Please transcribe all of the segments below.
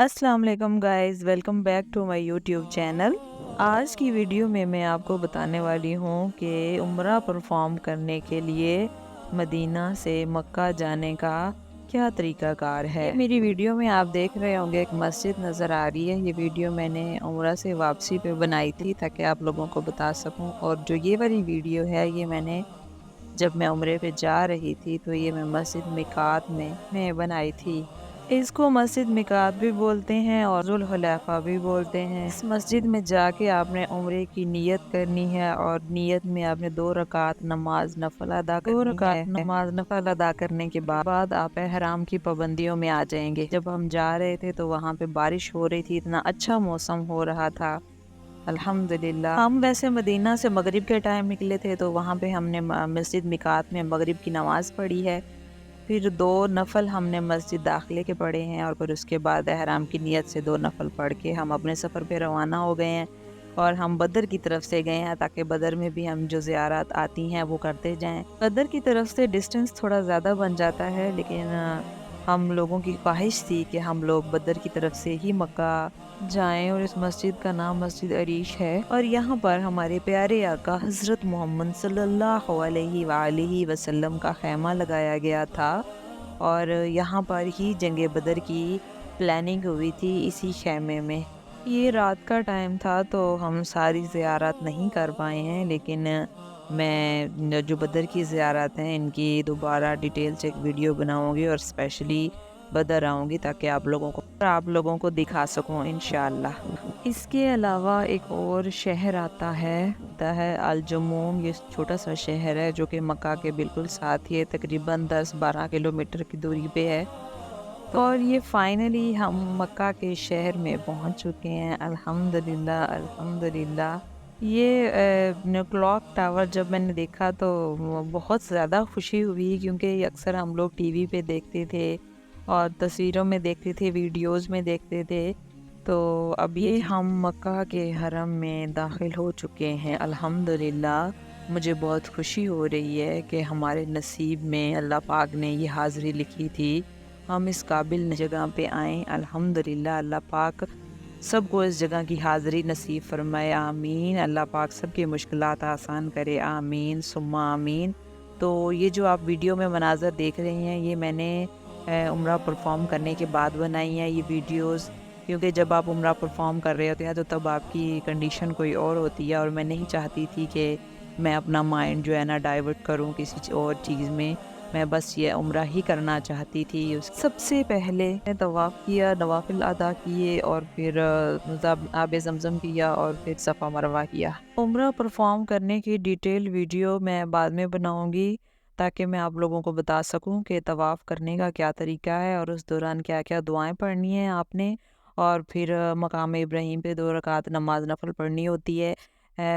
السلام علیکم guys, welcome back to my YouTube channel. آج کی ویڈیو میں آپ کو بتانے والی ہوں کہ عمرہ پرفارم کرنے کے لیے مدینہ سے مکہ جانے کا کیا طریقہ کار ہے۔ میری ویڈیو میں آپ دیکھ رہے ہوں گے ایک مسجد نظر آ رہی ہے۔ یہ ویڈیو میں نے عمرہ سے واپسی پہ بنائی تھی تاکہ آپ لوگوں کو بتا سکوں، اور جو یہ والی ویڈیو ہے یہ میں نے جب میں عمرے پہ جا رہی تھی تو یہ میں مسجد میقات میں بنائی تھی۔ اس کو مسجد میقات بھی بولتے ہیں اور ذوالحلیفہ بھی بولتے ہیں۔ اس مسجد میں جا کے آپ نے عمرے کی نیت کرنی ہے، اور نیت میں آپ نے 2 رکعت نماز نفل ادا کرنی ہے۔ نماز نفل ادا کرنے کے بعد آپ احرام کی پابندیوں میں آ جائیں گے۔ جب ہم جا رہے تھے تو وہاں پہ بارش ہو رہی تھی، اتنا اچھا موسم ہو رہا تھا الحمدللہ۔ ہم ویسے مدینہ سے مغرب کے ٹائم نکلے تھے، تو وہاں پہ ہم نے مسجد میقات میں مغرب کی نماز پڑھی ہے، پھر 2 نفل ہم نے مسجد داخلے کے پڑھے ہیں، اور پھر اس کے بعد احرام کی نیت سے 2 نفل پڑھ کے ہم اپنے سفر پہ روانہ ہو گئے ہیں، اور ہم بدر کی طرف سے گئے ہیں تاکہ بدر میں بھی ہم جو زیارات آتی ہیں وہ کرتے جائیں۔ بدر کی طرف سے ڈسٹنس تھوڑا زیادہ بن جاتا ہے، لیکن ہم لوگوں کی خواہش تھی کہ ہم لوگ بدر کی طرف سے ہی مکہ جائیں، اور اس مسجد کا نام مسجد عریش ہے، اور یہاں پر ہمارے پیارے آقا حضرت محمد صلی اللہ علیہ وآلہ وسلم کا خیمہ لگایا گیا تھا، اور یہاں پر ہی جنگ بدر کی پلاننگ ہوئی تھی اسی خیمے میں۔ یہ رات کا ٹائم تھا تو ہم ساری زیارات نہیں کر پائے ہیں، لیکن میں جو بدر کی زیارات ہیں ان کی دوبارہ ڈیٹیل سے ایک ویڈیو بناؤں گی، اور اسپیشلی بدر آؤں گی تاکہ آپ لوگوں کو دکھا سکوں انشاءاللہ۔ اس کے علاوہ ایک اور شہر آتا ہے الجموم۔ یہ چھوٹا سا شہر ہے جو کہ مکہ کے بالکل ساتھ ہی ہے، تقریباً 10-12 کلومیٹر کی دوری پہ ہے، اور یہ فائنلی ہم مکہ کے شہر میں پہنچ چکے ہیں الحمدللہ الحمدللہ۔ یہ کلاک ٹاور جب میں نے دیکھا تو بہت زیادہ خوشی ہوئی، کیونکہ یہ اکثر ہم لوگ ٹی وی پہ دیکھتے تھے اور تصویروں میں دیکھتے تھے، ویڈیوز میں دیکھتے تھے، تو اب یہ ہم مکہ کے حرم میں داخل ہو چکے ہیں الحمدللہ۔ مجھے بہت خوشی ہو رہی ہے کہ ہمارے نصیب میں اللہ پاک نے یہ حاضری لکھی تھی، ہم اس قابل جگہ پہ آئیں الحمدللہ۔ اللہ پاک سب کو اس جگہ کی حاضری نصیب فرمائے، آمین۔ اللہ پاک سب کی مشکلات آسان کرے، آمین ثم آمین۔ تو یہ جو آپ ویڈیو میں مناظر دیکھ رہے ہیں یہ میں نے عمرہ پرفارم کرنے کے بعد بنائی ہیں یہ ویڈیوز، کیونکہ جب آپ عمرہ پرفارم کر رہے ہوتے ہیں تو تب آپ کی کنڈیشن کوئی اور ہوتی ہے، اور میں نہیں چاہتی تھی کہ میں اپنا مائنڈ جو ہے نا ڈائیورٹ کروں کسی اور چیز میں بس یہ عمرہ ہی کرنا چاہتی تھی۔ سب سے پہلے طواف کیا، نوافل ادا کیے، اور پھر آب زمزم کیا، اور پھر صفا مروہ کیا۔ عمرہ پرفارم کرنے کی ڈیٹیل ویڈیو میں بعد میں بناؤں گی تاکہ میں آپ لوگوں کو بتا سکوں کہ طواف کرنے کا کیا طریقہ ہے، اور اس دوران کیا کیا دعائیں پڑھنی ہیں آپ نے، اور پھر مقام ابراہیم پہ 2 رکعت نماز نفل پڑھنی ہوتی ہے۔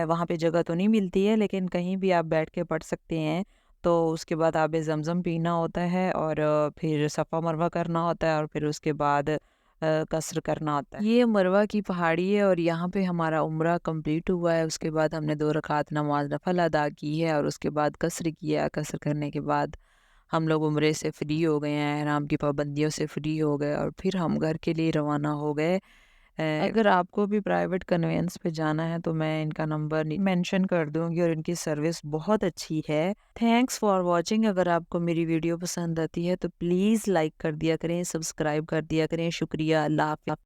وہاں پہ جگہ تو نہیں ملتی ہے، لیکن کہیں بھی آپ بیٹھ کے پڑھ سکتے ہیں۔ تو اس کے بعد آب زمزم پینا ہوتا ہے، اور پھر صفا مروہ کرنا ہوتا ہے، اور پھر اس کے بعد قصر کرنا ہوتا ہے۔ یہ مروہ کی پہاڑی ہے، اور یہاں پہ ہمارا عمرہ کمپلیٹ ہوا ہے۔ اس کے بعد ہم نے 2 رکعت نماز نفل ادا کی ہے، اور اس کے بعد قصر کیا۔ قصر کرنے کے بعد ہم لوگ عمرے سے فری ہو گئے ہیں، احرام کی پابندیوں سے فری ہو گئے، اور پھر ہم گھر کے لیے روانہ ہو گئے۔ اگر آپ کو بھی پرائیویٹ کنوینس پہ جانا ہے تو میں ان کا نمبر مینشن کر دوں گی، اور ان کی سروس بہت اچھی ہے۔ Thanks for watching. اگر آپ کو میری ویڈیو پسند آتی ہے تو پلیز لائک کر دیا کریں، سبسکرائب کر دیا کریں۔ شکریہ، اللہ حافظ۔